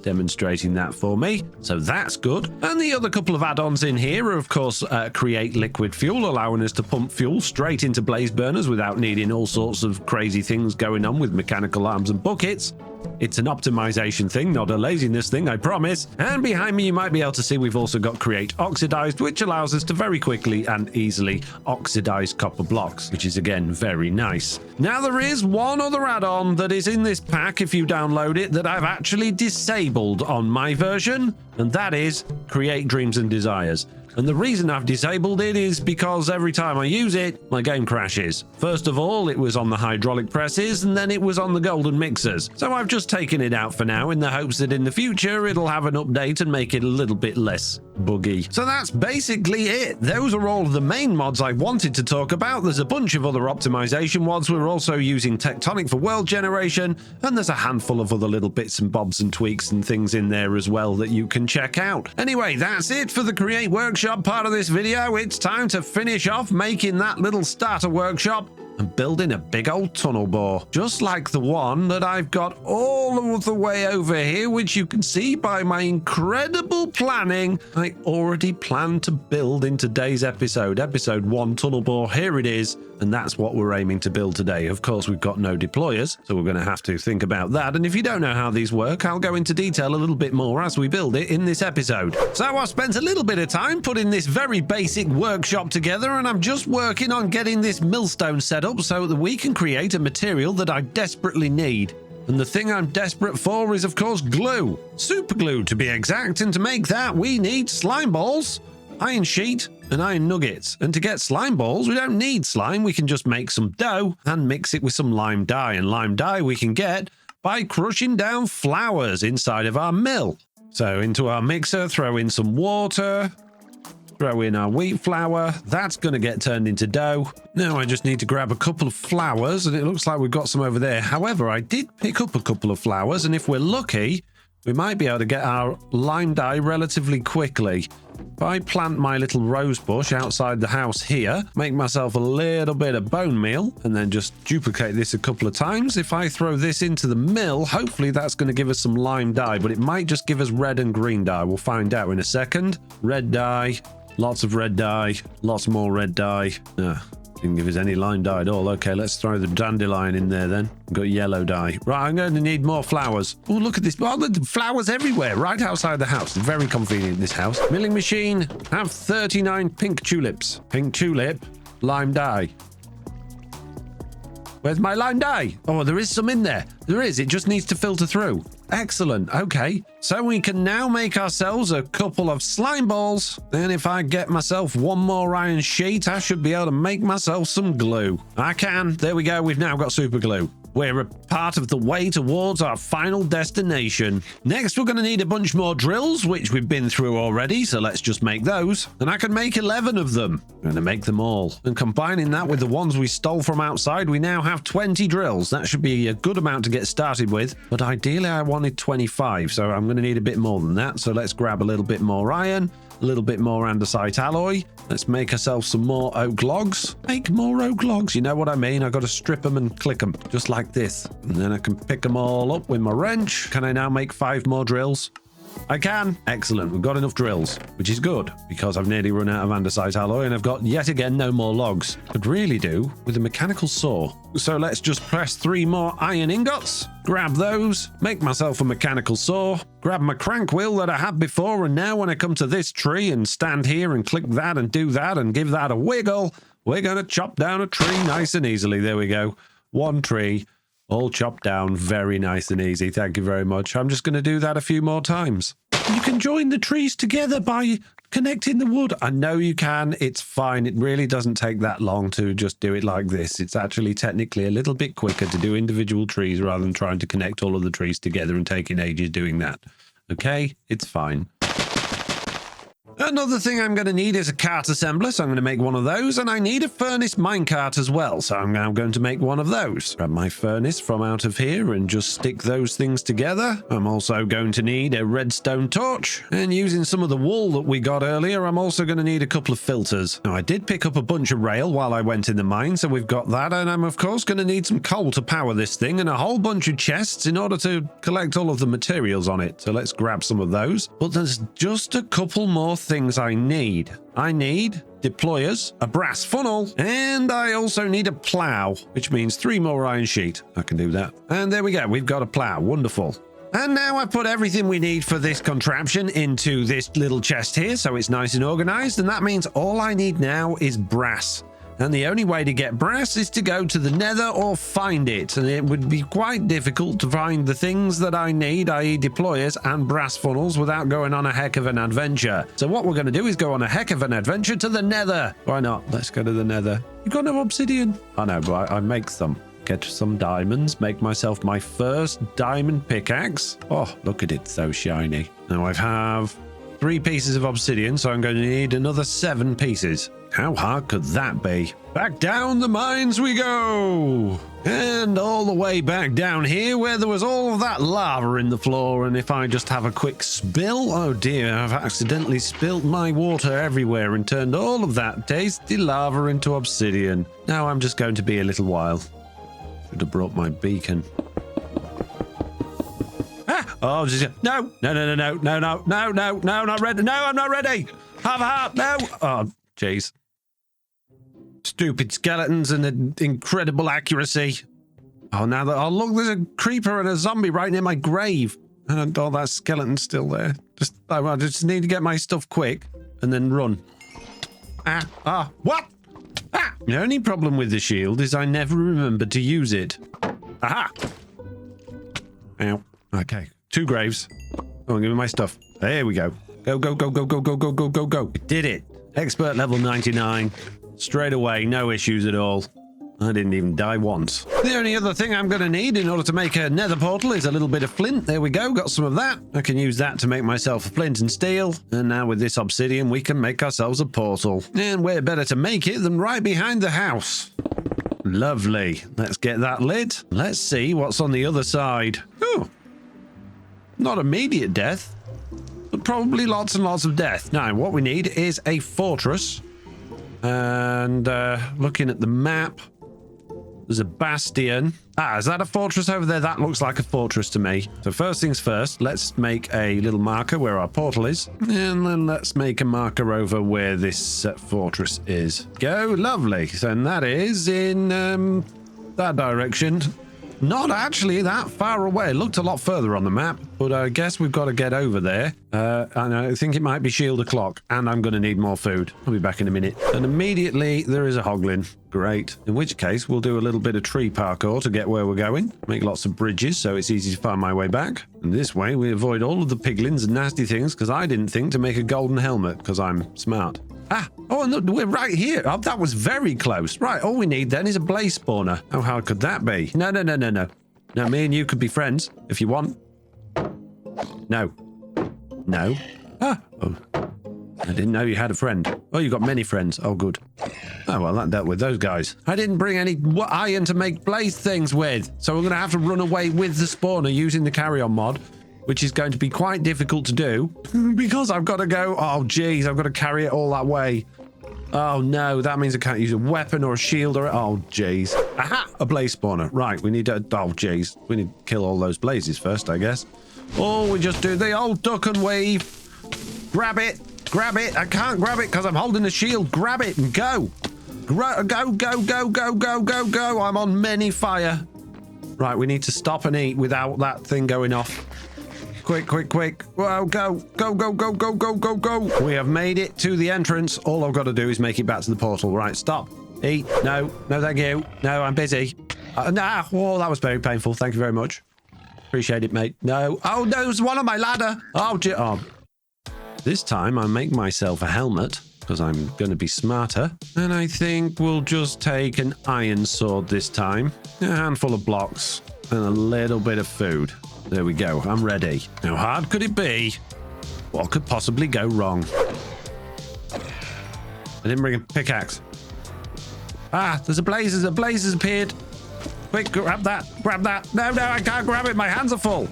demonstrating that for me. So that's good. And the other couple of add-ons in here are, of course, Create Liquid Fuel, allowing us to pump fuel straight into blaze burners without needing all sorts of crazy things going on with mechanical arms and buckets. It's an optimization thing, not a laziness thing, I promise. And behind me, you might be able to see we've also got Create Oxidized, which allows us to very quickly and easily oxidize copper blocks, which is again very nice. Now there is one other add-on that is in this pack if you download it that I've actually disabled on my version, and that is Create Dreams and Desires. And the reason I've disabled it is because every time I use it, my game crashes. First of all, it was on the hydraulic presses, and then it was on the golden mixers. So I've just taken it out for now in the hopes that in the future it'll have an update and make it a little bit less buggy. So that's basically it. Those are all of the main mods I wanted to talk about. There's a bunch of other optimization mods. We're also using Tectonic for world generation, and there's a handful of other little bits and bobs and tweaks and things in there as well that you can check out. Anyway, that's it for the Create Workshop part of this video. It's time to finish off making that little starter workshop and building a big old tunnel bore, just like the one that I've got all of the way over here, which you can see by my incredible planning. I already planned to build in today's episode 1 tunnel bore. Here it is, and that's what we're aiming to build today. Of course, we've got no deployers, so we're going to have to think about that. And if you don't know how these work, I'll go into detail a little bit more as we build it in this episode. So I spent a little bit of time putting this very basic workshop together, and I'm just working on getting this millstone set up so that we can create a material that I desperately need. And the thing I'm desperate for is, of course, glue. Super glue, to be exact. And to make that, we need slime balls, iron sheet, and iron nuggets. And to get slime balls, we don't need slime. We can just make some dough and mix it with some lime dye. And lime dye we can get by crushing down flowers inside of our mill. So into our mixer, throw in some water, throw in our wheat flour. That's going to get turned into dough. Now I just need to grab a couple of flowers, and it looks like we've got some over there. However, I did pick up a couple of flowers, and if we're lucky, we might be able to get our lime dye relatively quickly. If I plant my little rose bush outside the house here, make myself a little bit of bone meal, and then just duplicate this a couple of times. If I throw this into the mill, hopefully that's going to give us some lime dye, but it might just give us red and green dye. We'll find out in a second. Red dye. Lots of red dye, lots more red dye. Didn't give us any lime dye at all. Okay, let's throw the dandelion in there then. We've got yellow dye. Right, I'm going to need more flowers. Oh, look at this. Oh, the flowers everywhere, right outside the house. Very convenient, this house. Milling machine, have 39 pink tulips. Pink tulip, lime dye. Where's my lime dye? Oh, there is some in there. There is. It just needs to filter through. Excellent. Okay. So we can now make ourselves a couple of slime balls. And if I get myself one more iron sheet, I should be able to make myself some glue. I can. There we go. We've now got super glue. We're a part of the way towards our final destination. Next, we're going to need a bunch more drills, which we've been through already, so let's just make those. And I can make 11 of them. I'm going to make them all. And combining that with the ones we stole from outside, we now have 20 drills. That should be a good amount to get started with, but ideally I wanted 25, so I'm going to need a bit more than that. So let's grab a little bit more iron, a little bit more andesite alloy. Let's make ourselves some more oak logs. Make more oak logs, you know what I mean? I've got to strip them and click them, just like this. And then I can pick them all up with my wrench. Can I now make 5 more drills? I can. Excellent. We've got enough drills, which is good because I've nearly run out of andesite alloy and I've got yet again no more logs. Could really do with a mechanical saw. So let's just press 3 more iron ingots, grab those, make myself a mechanical saw, grab my crank wheel that I had before, and now when I come to this tree and stand here and click that and do that and give that a wiggle, we're going to chop down a tree nice and easily. There we go. 1 tree. All chopped down, very nice and easy. Thank you very much. I'm just going to do that a few more times. You can join the trees together by connecting the wood. I know you can. It's fine. It really doesn't take that long to just do it like this. It's actually technically a little bit quicker to do individual trees rather than trying to connect all of the trees together and taking ages doing that. Okay? It's fine. Another thing I'm going to need is a cart assembler, so I'm going to make one of those, and I need a furnace minecart as well, so I'm now going to make one of those. Grab my furnace from out of here and just stick those things together. I'm also going to need a redstone torch, and using some of the wool that we got earlier, I'm also going to need a couple of filters. Now, I did pick up a bunch of rail while I went in the mine, so we've got that, and I'm of course going to need some coal to power this thing, and a whole bunch of chests in order to collect all of the materials on it. So let's grab some of those. But there's just a couple more things I need. I need deployers, a brass funnel, and I also need a plow, which means 3 more iron sheet. I can do that. And there we go. We've got a plow. Wonderful. And now I put everything we need for this contraption into this little chest here, so it's nice and organized. And that means all I need now is brass. And the only way to get brass is to go to the nether or find it. And it would be quite difficult to find the things that I need, i.e. deployers and brass funnels, without going on a heck of an adventure. So what we're going to do is go on a heck of an adventure to the nether. Why not? Let's go to the nether. You got no obsidian? I know, but I make some. Get some diamonds, make myself my first diamond pickaxe. Oh, look at it, so shiny. Now I have 3 pieces of obsidian, so I'm going to need another 7 pieces. How hard could that be? Back down the mines we go! And all the way back down here where there was all of that lava in the floor, and if I just have a quick spill, oh dear, I've accidentally spilt my water everywhere and turned all of that tasty lava into obsidian. Now I'm just going to be a little while. Should have brought my beacon. Ah! Oh, no, not ready. No, I'm not ready. Have a heart. No. Oh, jeez. Stupid skeletons and an incredible accuracy. Oh, now that, oh, look, there's a creeper and a zombie right near my grave. And all that skeleton's still there. I just need to get my stuff quick and then run. What? Ah! The only problem with the shield is I never remember to use it. Aha! Ow. Okay. 2 graves. Oh, give me my stuff. There we go. Go, go, go, go, go, go, go, go, go, go. We did it. Expert level 99. Straight away, no issues at all. I didn't even die once. The only other thing I'm going to need in order to make a nether portal is a little bit of flint. There we go. Got some of that. I can use that to make myself a flint and steel. And now with this obsidian, we can make ourselves a portal. And where better to make it than right behind the house. Lovely. Let's get that lit. Let's see what's on the other side. Oh, not immediate death, but probably lots and lots of death. Now, what we need is a fortress. And looking at the map, there's a bastion. Is that a fortress over there? That looks like a fortress to me. So first things first, let's make a little marker where our portal is. And then let's make a marker over where this fortress is. Go, lovely. So that is in that direction. Not actually that far away. It looked a lot further on the map, but I guess we've got to get over there. And I think it might be shield o'clock, and I'm going to need more food. I'll be back in a minute. And immediately there is a hoglin. Great. In which case, we'll do a little bit of tree parkour to get where we're going. Make lots of bridges so it's easy to find my way back. And this way, we avoid all of the piglins and nasty things, because I didn't think to make a golden helmet, because I'm smart. Oh, and look, we're right here. Oh, that was very close. Right, all we need then is a blaze spawner. How hard could that be? No. Now, me and you could be friends if you want. No. Oh, I didn't know you had a friend. Oh, you got many friends. Oh, good. Oh, well, that dealt with those guys. I didn't bring any iron to make blaze things with, so we're going to have to run away with the spawner using the carry-on mod, which is going to be quite difficult to do because I've got to go. Oh, geez, I've got to carry it all that way. Oh, no, that means I can't use a weapon or a shield or... Oh, geez. Aha, a blaze spawner. Right, we need to... Oh, geez. We need to kill all those blazes first, I guess. Or we just do the old duck and weave. Grab it. Grab it. I can't grab it because I'm holding the shield. Grab it and go. Go. I'm on many fire. Right, we need to stop and eat without that thing going off. Quick. Well, go. We have made it to the entrance. All I've got to do is make it back to the portal. Right, stop. Eat. No, thank you. No, I'm busy. Oh, that was very painful. Thank you very much. Appreciate it, mate. No. Oh, no, there's one on my ladder. Oh. This time I make myself a helmet because I'm going to be smarter. And I think we'll just take an iron sword this time. A handful of blocks and a little bit of food. There we go. I'm ready. How hard could it be? What could possibly go wrong? I didn't bring a pickaxe. There's a blaze. A blaze has appeared. Quick, grab that. No, I can't grab it. My hands are full.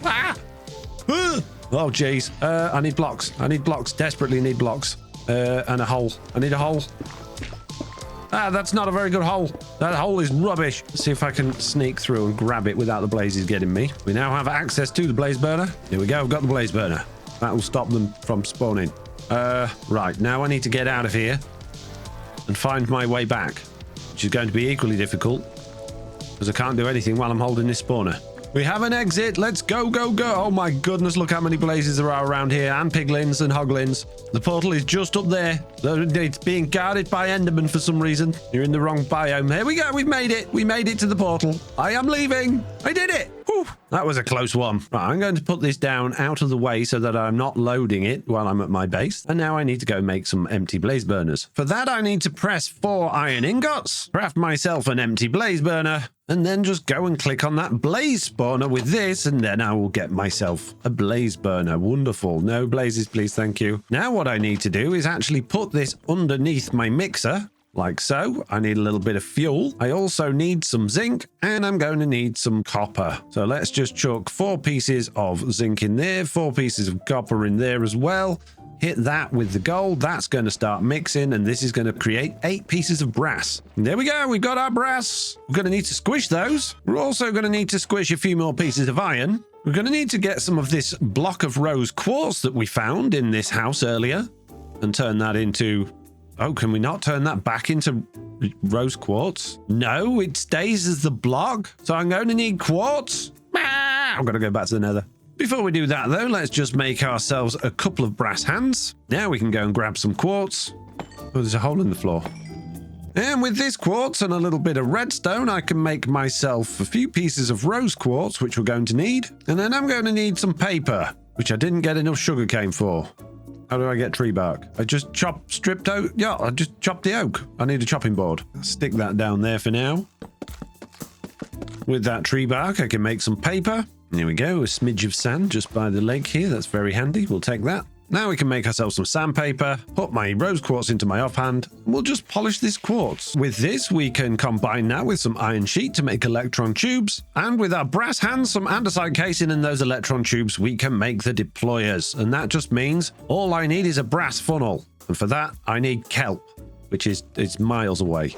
Oh, jeez. I need blocks. Desperately need blocks. And a hole. I need a hole. That's not a very good hole. That hole is rubbish. Let's see if I can sneak through and grab it without the blazes getting me. We now have access to the blaze burner. Here we go. I've got the blaze burner. That will stop them from spawning. Right. Now I need to get out of here. and find my way back, which is going to be equally difficult because I can't do anything while I'm holding this spawner. We have an exit. Let's go, go, go. Oh my goodness, look how many blazes there are around here, and piglins and hoglins. The portal is just up there. It's being guarded by endermen for some reason. You're in the wrong biome. Here we go. We've made it. We made it to the portal. I am leaving. I did it. Whew. That was a close one. Right, I'm going to put this down out of the way so that I'm not loading it while I'm at my base. And now I need to go make some empty blaze burners. For that, I need to press 4 iron ingots, craft myself an empty blaze burner, and then just go and click on that blaze spawner with this, and then I will get myself a blaze burner. Wonderful. No blazes, please. Thank you. Now what I need to do is actually put this underneath my mixer, like so. I need a little bit of fuel. I also need some zinc, and I'm going to need some copper. So let's just chuck 4 pieces of zinc in there, 4 pieces of copper in there as well. Hit that with the gold. That's going to start mixing, and this is going to create 8 pieces of brass. And there we go. We've got our brass. We're going to need to squish those. We're also going to need to squish a few more pieces of iron. We're going to need to get some of this block of rose quartz that we found in this house earlier and turn that into... Oh, can we not turn that back into rose quartz? No, it stays as the block. So I'm going to need quartz. I'm going to go back to the nether. Before we do that, though, let's just make ourselves a couple of brass hands. Now we can go and grab some quartz. Oh, there's a hole in the floor. And with this quartz and a little bit of redstone, I can make myself a few pieces of rose quartz, which we're going to need. And then I'm going to need some paper, which I didn't get enough sugarcane for. How do I get tree bark? I just stripped oak. Yeah, I just chopped the oak. I need a chopping board. I'll stick that down there for now. With that tree bark, I can make some paper. There we go, a smidge of sand just by the lake here. That's very handy. We'll take that. Now we can make ourselves some sandpaper, put my rose quartz into my offhand, and we'll just polish this quartz. With this, we can combine that with some iron sheet to make electron tubes, and with our brass hands, some andesite casing and those electron tubes, we can make the deployers. And that just means all I need is a brass funnel. And for that, I need kelp, which is miles away.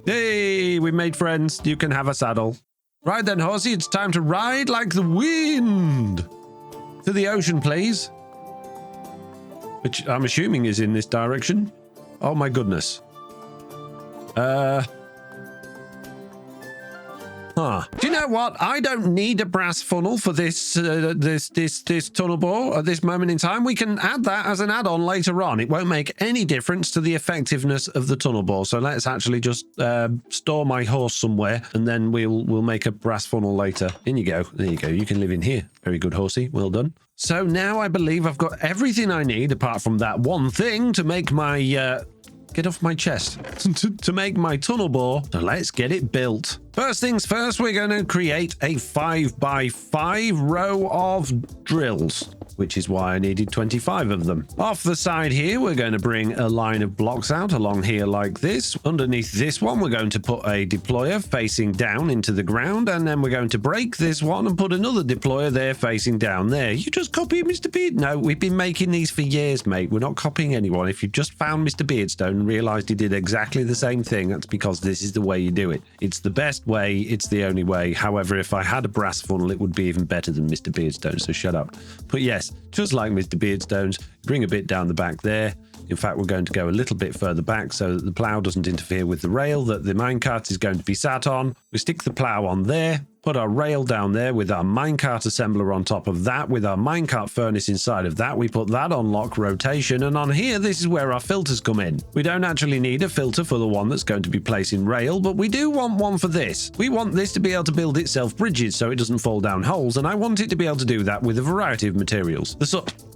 Hey, we made friends. You can have a saddle. Right then, horsey, it's time to ride like the wind. To the ocean, please. Which I'm assuming is in this direction. Oh my goodness. Do you know what? I don't need a brass funnel for this tunnel bore at this moment in time. We can add that as an add-on later on. It won't make any difference to the effectiveness of the tunnel bore. So let's actually just store my horse somewhere, and then we'll make a brass funnel later. In you go. There you go. You can live in here. Very good, horsey. Well done. So now I believe I've got everything I need apart from that one thing to make my get off my chest to make my tunnel bore. So let's get it built. First things first, we're going to create a 5x5 row of drills, which is why I needed 25 of them. Off the side here, we're going to bring a line of blocks out along here like this. Underneath this one, we're going to put a deployer facing down into the ground, and then we're going to break this one and put another deployer there facing down there. You just copy Mr. Beard? No, we've been making these for years, mate. We're not copying anyone. If you've just found Mr. Beardstone and realized he did exactly the same thing, that's because this is the way you do it. It's the best way. It's the only way. However, if I had a brass funnel, it would be even better than Mr. Beardstone, so shut up. But yes, just like Mr. Beardstone's, bring a bit down the back there. In fact, we're going to go a little bit further back so that the plow doesn't interfere with the rail that the minecart is going to be sat on. We stick the plow on there, put our rail down there with our minecart assembler on top of that, with our minecart furnace inside of that. We put that on lock rotation, and on here, this is where our filters come in. We don't actually need a filter for the one that's going to be placing rail, but we do want one for this. We want this to be able to build itself bridges so it doesn't fall down holes, and I want it to be able to do that with a variety of materials.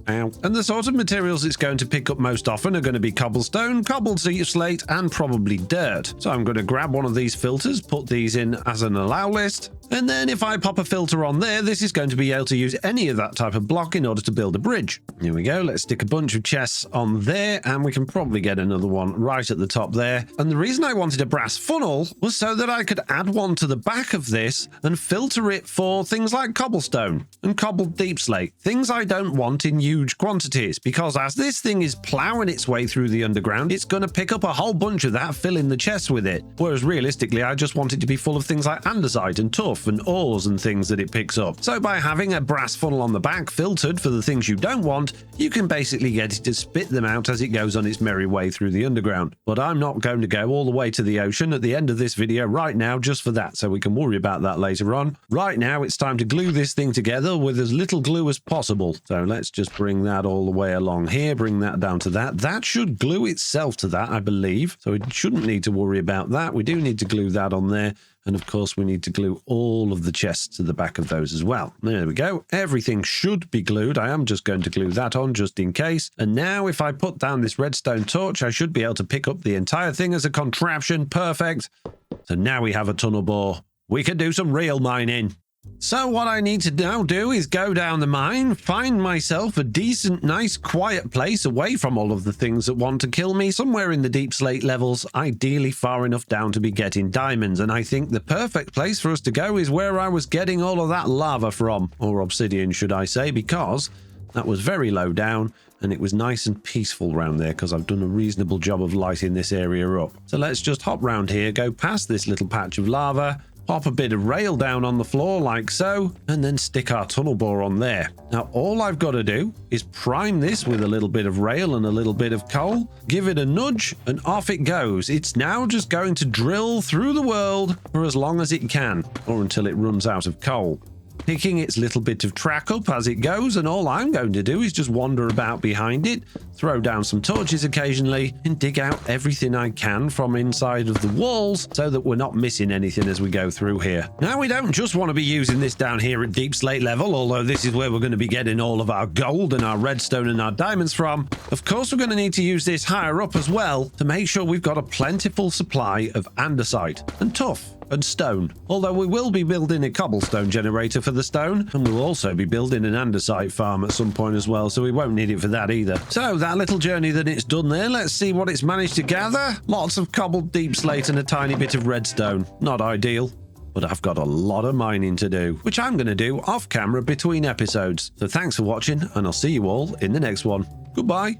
And the sort of materials it's going to pick up most often are going to be cobblestone, cobbled slate, and probably dirt. So I'm going to grab one of these filters, put these in as an allow list, and then if I pop a filter on there, this is going to be able to use any of that type of block in order to build a bridge. Here we go. Let's stick a bunch of chests on there, and we can probably get another one right at the top there. And the reason I wanted a brass funnel was so that I could add one to the back of this and filter it for things like cobblestone and cobbled deep slate, things I don't want in huge quantities, because as this thing is plowing its way through the underground, it's going to pick up a whole bunch of that, filling the chest with it. Whereas realistically, I just want it to be full of things like andesite and tuff stuff and ores and things that it picks up. So by having a brass funnel on the back filtered for the things you don't want, you can basically get it to spit them out as it goes on its merry way through the underground. But I'm not going to go all the way to the ocean at the end of this video right now just for that, so we can worry about that later on. Right now it's time to glue this thing together with as little glue as possible. So let's just bring that all the way along here, bring that down to that. That should glue itself to that, I believe. So we shouldn't need to worry about that. We do need to glue that on there. And of course, we need to glue all of the chests to the back of those as well. There we go. Everything should be glued. I am just going to glue that on just in case. And now if I put down this redstone torch, I should be able to pick up the entire thing as a contraption. Perfect. So now we have a tunnel bore. We can do some real mining. So what I need to now do is go down the mine, find myself a decent, nice, quiet place away from all of the things that want to kill me, somewhere in the deep slate levels, ideally far enough down to be getting diamonds. And I think the perfect place for us to go is where I was getting all of that lava from, or obsidian, should I say, because that was very low down and it was nice and peaceful around there because I've done a reasonable job of lighting this area up. So let's just hop round here, go past this little patch of lava, pop a bit of rail down on the floor like so, and then stick our tunnel bore on there. Now all I've got to do is prime this with a little bit of rail and a little bit of coal, give it a nudge, and off it goes. It's now just going to drill through the world for as long as it can, or until it runs out of coal, picking its little bit of track up as it goes, and all I'm going to do is just wander about behind it, throw down some torches occasionally, and dig out everything I can from inside of the walls so that we're not missing anything as we go through here. Now, we don't just want to be using this down here at deep slate level, although this is where we're going to be getting all of our gold and our redstone and our diamonds from. Of course, we're going to need to use this higher up as well to make sure we've got a plentiful supply of andesite and tuff and stone, although we will be building a cobblestone generator for the stone, and we'll also be building an andesite farm at some point as well, so we won't need it for that either. So that little journey that it's done there, let's see what it's managed to gather. Lots of cobbled deep slate and a tiny bit of redstone. Not ideal, but I've got a lot of mining to do, which I'm going to do off camera between episodes. So thanks for watching, and I'll see you all in the next one. Goodbye.